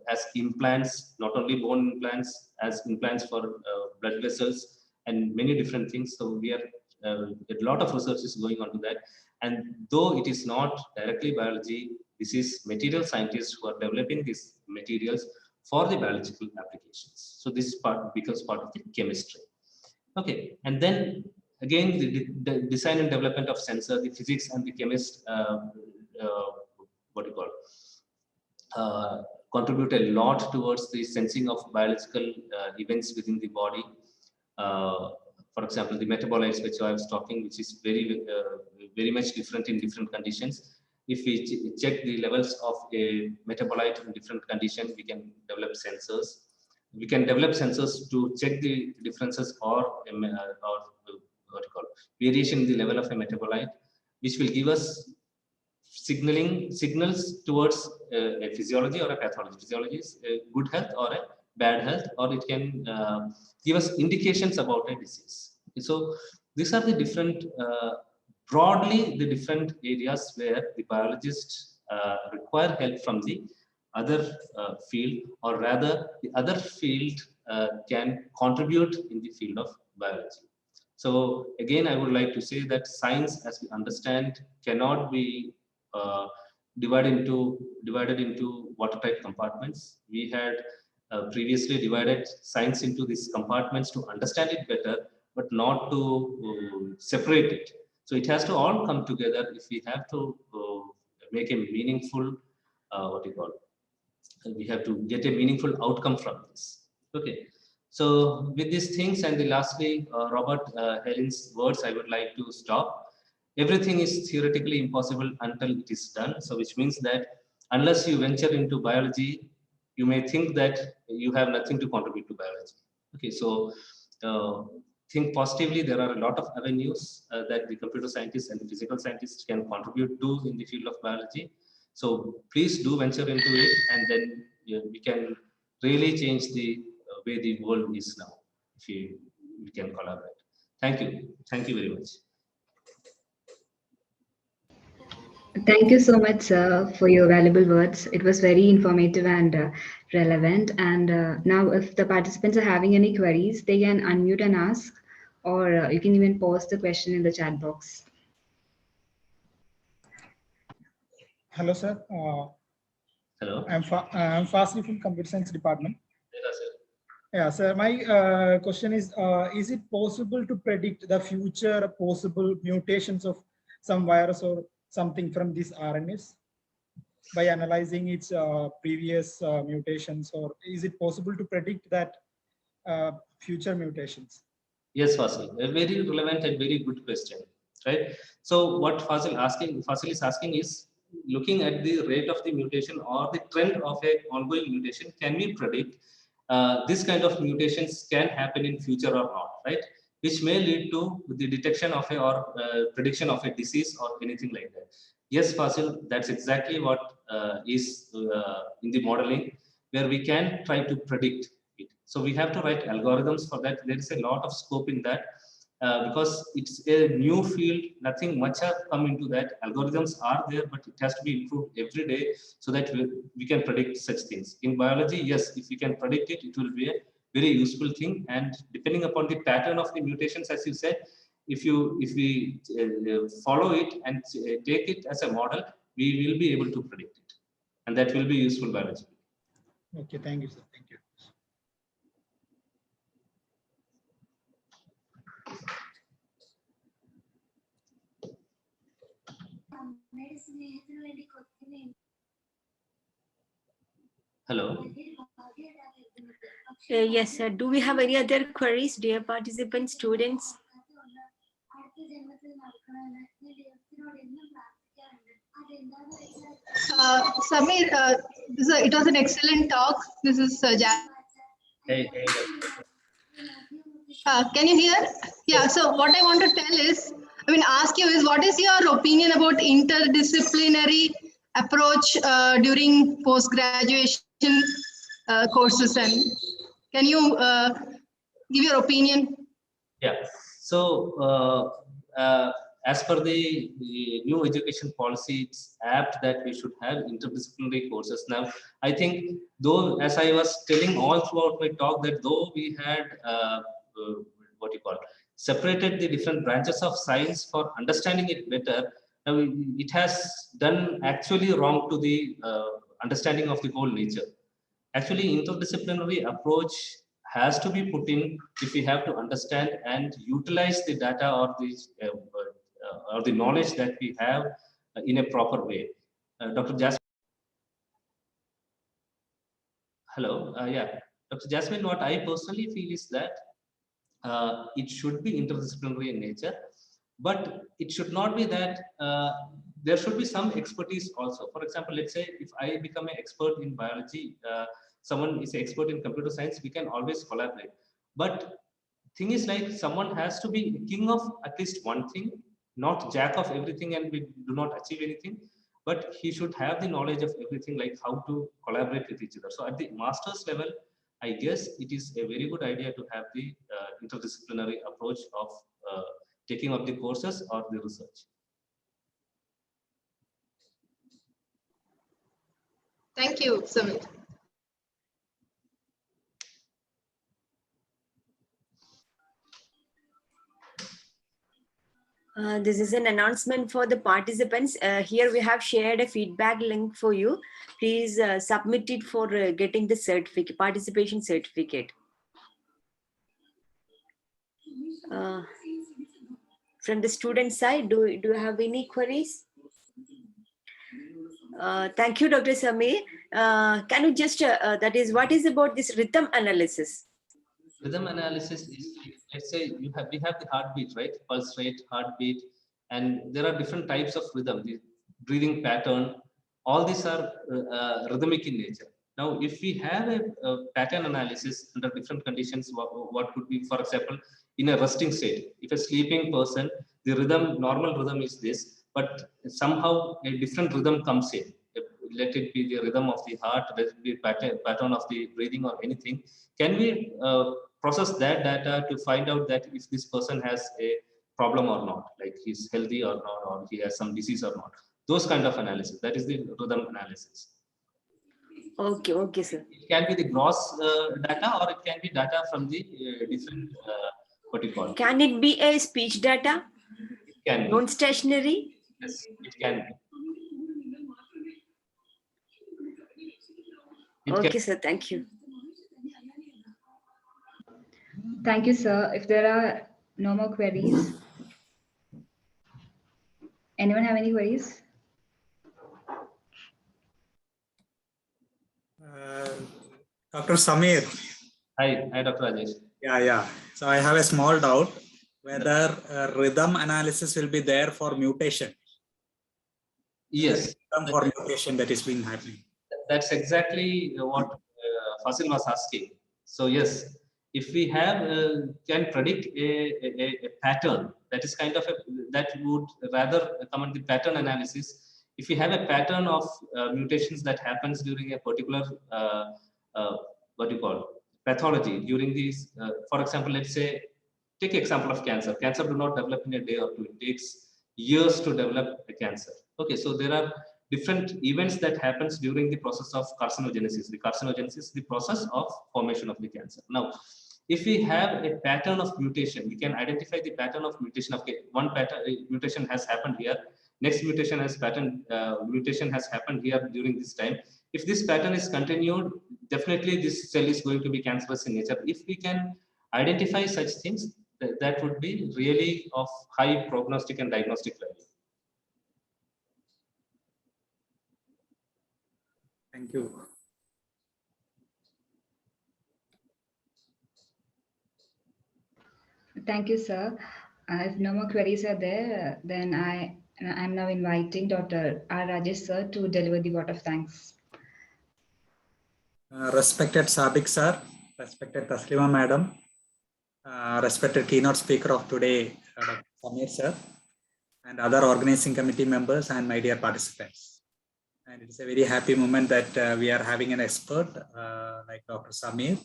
as implants, not only bone implants, as implants for blood vessels, and many different things. So we are a lot of research is going on to that. And though it is not directly biology, this is material scientists who are developing these materials for the biological applications. So this part becomes part of the chemistry. Okay, and then again, the design and development of sensor, the physics and the chemist, what do you call, contribute a lot towards the sensing of biological events within the body. For example, the metabolites which I was talking, which is very much different in different conditions. If we check the levels of a metabolite in different conditions, we can develop sensors. We can develop sensors to check the differences or what do you call, variation in the level of a metabolite, which will give us signals towards a physiology or a pathology. Physiology is a good health or a bad health, or it can give us indications about a disease. So these are the different, broadly the different areas where the biologists require help from the other field, or rather the other field can contribute in the field of biology. So again, I would like to say that science, as we understand, cannot be divided into watertight compartments. We had previously divided science into these compartments to understand it better, but not to separate it. So it has to all come together if we have to make a meaningful, we have to get a meaningful outcome from this. Okay. So with these things, and the lastly, Robert Helin's words, I would like to stop. Everything is theoretically impossible until it is done. So which means that unless you venture into biology, you may think that you have nothing to contribute to biology. Okay, so think positively. There are a lot of avenues that the computer scientists and the physical scientists can contribute to in the field of biology. So please do venture into it, and then we can really change the way the world is now if we can collaborate. Thank you. Thank you very much. Thank you so much, sir, for your valuable words. It was very informative and relevant. And now, if the participants are having any queries, they can unmute and ask, or you can even post the question in the chat box. Hello, sir. Hello. I'm Fasli from Computer Science Department. Hello, sir. Yeah, sir. My question is it possible to predict the future possible mutations of some virus or something from these RNAs by analyzing its previous mutations, or is it possible to predict that future mutations? Yes, Fasil, a very relevant and very good question, right? So what Fasil is asking is, looking at the rate of the mutation or the trend of a ongoing mutation, can we predict this kind of mutations can happen in future or not, right? Which may lead to the detection of a or prediction of a disease or anything like that. Yes, Fasil, that's exactly what is in the modeling, where we can try to predict it. So we have to write algorithms for that. There is a lot of scope in that because it's a new field. Nothing much have come into that. Algorithms are there, but it has to be improved every day so that we can predict such things. In biology, yes, if we can predict it, it will be a very useful thing. And depending upon the pattern of the mutations, as you said, if we follow it and take it as a model, we will be able to predict it, and that will be useful biology. Okay, thank you, sir. Thank you. Hello. Yes, sir. Do we have any other queries, dear participants, students? Samir, it was an excellent talk. This is Jack. Hey. Can you hear? Yeah. So what I want to tell is, ask you is, what is your opinion about interdisciplinary approach during post-graduation courses, and can you give your opinion? Yeah. So as per the new education policy, it's apt that we should have interdisciplinary courses. Now, I think, though, as I was telling all throughout my talk, that though we had separated the different branches of science for understanding it better, it has done actually wrong to the understanding of the whole nature. Actually, interdisciplinary approach has to be put in if we have to understand and utilize the data or the knowledge that we have in a proper way. Dr. Jasmine. Hello. Yeah, Dr. Jasmine, what I personally feel is that it should be interdisciplinary in nature, but it should not be that there should be some expertise also. For example, let's say if I become an expert in biology, someone is an expert in computer science, we can always collaborate. But thing is, like, someone has to be king of at least one thing, not jack of everything, and we do not achieve anything. But he should have the knowledge of everything, like how to collaborate with each other. So at the master's level, I guess it is a very good idea to have the interdisciplinary approach of taking up the courses or the research. Thank you, Samir. This is an announcement for the participants. Here we have shared a feedback link for you. Please submit it for getting the certificate, participation certificate. From the student side, do you have any queries? Thank you, Dr. Samir. Can you just, that is, what is about this rhythm analysis? Rhythm analysis is, let's say we have the heartbeat, right? Pulse rate, heartbeat, and there are different types of rhythm, the breathing pattern. All these are rhythmic in nature. Now, if we have a pattern analysis under different conditions, what could be, for example, in a resting state, if a sleeping person, the rhythm, normal rhythm is this, but somehow a different rhythm comes in. Let it be the rhythm of the heart, let it be pattern of the breathing or anything. Can we process that data to find out that if this person has a problem or not, like he's healthy or not, or he has some disease or not? Those kind of analysis, that is the rhythm analysis. Okay, sir. It can be the gross data, or it can be data from the different, what you call it? Can it be a speech data? It can be. Non-stationary? Yes, it can be. Okay, sir. Thank you. Thank you, sir. If there are no more queries, anyone have any queries? Dr. Samir. Hi, Dr. Rajesh. Yeah. So I have a small doubt whether rhythm analysis will be there for mutation. Yes. Rhythm for mutation that is being happening. That's exactly what Fasil was asking. So yes, if we have can predict a pattern, that is kind of that would rather come on the pattern analysis. If we have a pattern of mutations that happens during a particular what do you call pathology during these, for example, let's say take example of cancer. Cancer do not develop in a day or two. It takes years to develop a cancer. Okay, so there are different events that happens during the process of carcinogenesis. The carcinogenesis is the process of formation of the cancer. Now, if we have a pattern of mutation, we can identify the pattern of mutation. Okay, one pattern mutation has happened here. Next mutation has happened here during this time. If this pattern is continued, definitely this cell is going to be cancerous in nature. If we can identify such things, that would be really of high prognostic and diagnostic value. Thank you. Thank you, sir. If no more queries are there, then I'm now inviting Dr. R. Rajesh, sir, to deliver the vote of thanks. Respected Sabik sir, respected Taslima madam, respected keynote speaker of today, Dr. Samir sir, and other organizing committee members and my dear participants. And it's a very happy moment that we are having an expert like Dr. Samir,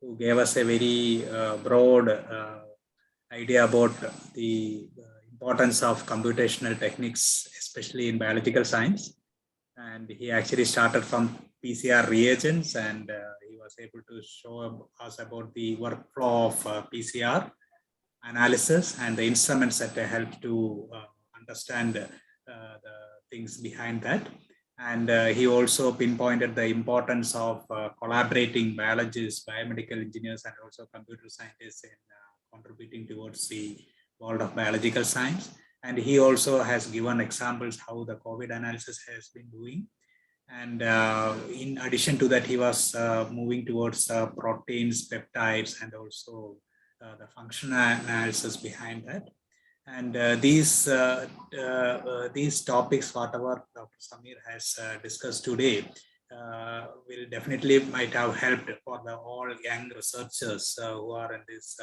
who gave us a very broad idea about the importance of computational techniques, especially in biological science. And he actually started from PCR reagents, and he was able to show us about the workflow of PCR analysis and the instruments that help to understand the things behind that. And he also pinpointed the importance of collaborating biologists, biomedical engineers, and also computer scientists in contributing towards the world of biological science. And he also has given examples how the COVID analysis has been doing. And in addition to that, he was moving towards proteins, peptides, and also the functional analysis behind that. And these topics, whatever Dr. Samir has discussed today, will definitely might have helped for the all young researchers who are in this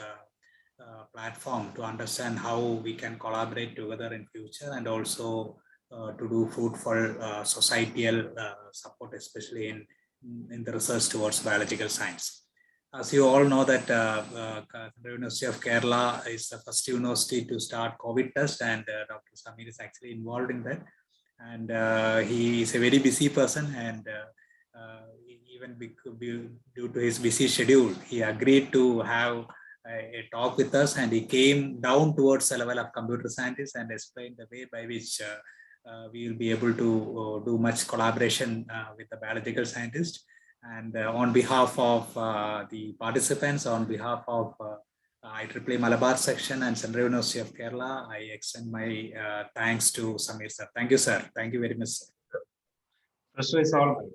platform to understand how we can collaborate together in future, and also to do fruitful societal support, especially in the research towards biological science. As you all know that University of Kerala is the first university to start COVID test, and Dr. Samir is actually involved in that. And he is a very busy person, and even due to his busy schedule, he agreed to have a talk with us, and he came down towards the level of computer scientists and explained the way by which we will be able to do much collaboration with the biological scientists. And on behalf of the participants, on behalf of IEEE Malabar section and Central University of Kerala, I extend my thanks to Samir sir. Thank you, sir. Thank you very much, sir. Pressure is all mine.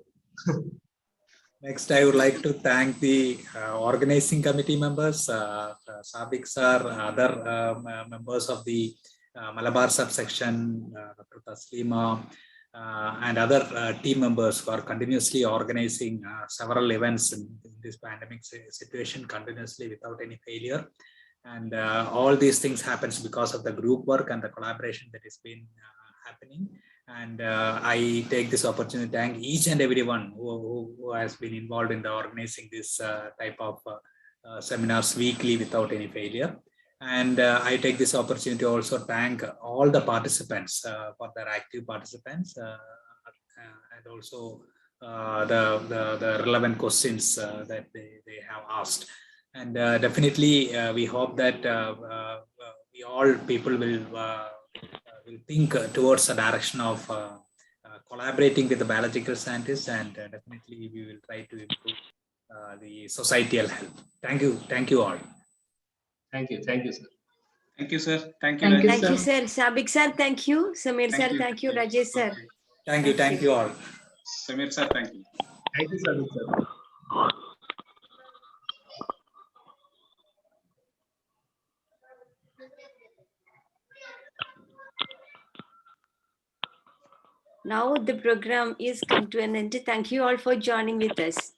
Next, I would like to thank the organizing committee members, Sabik sir, other members of the Malabar subsection, Dr. Taslima, and other team members who are continuously organizing several events in this pandemic situation continuously without any failure. And all these things happens because of the group work and the collaboration that has been happening. And I take this opportunity to thank each and everyone who has been involved in the organizing this type of seminars weekly without any failure. And I take this opportunity to also thank all the participants for their active participants and also the relevant questions that they have asked. And definitely we hope that we all people will think towards the direction of collaborating with the biological scientists, and definitely we will try to improve the societal health. Thank you all. Thank you, sir. Thank you, sir. Thank you. Thank you, Thank you, sir. Sabik sir, thank you. Samir sir, thank you. Rajesh sir. Thank you all. Samir sir, thank you. Thank you, sir. Now the program is come to an end. Thank you all for joining with us.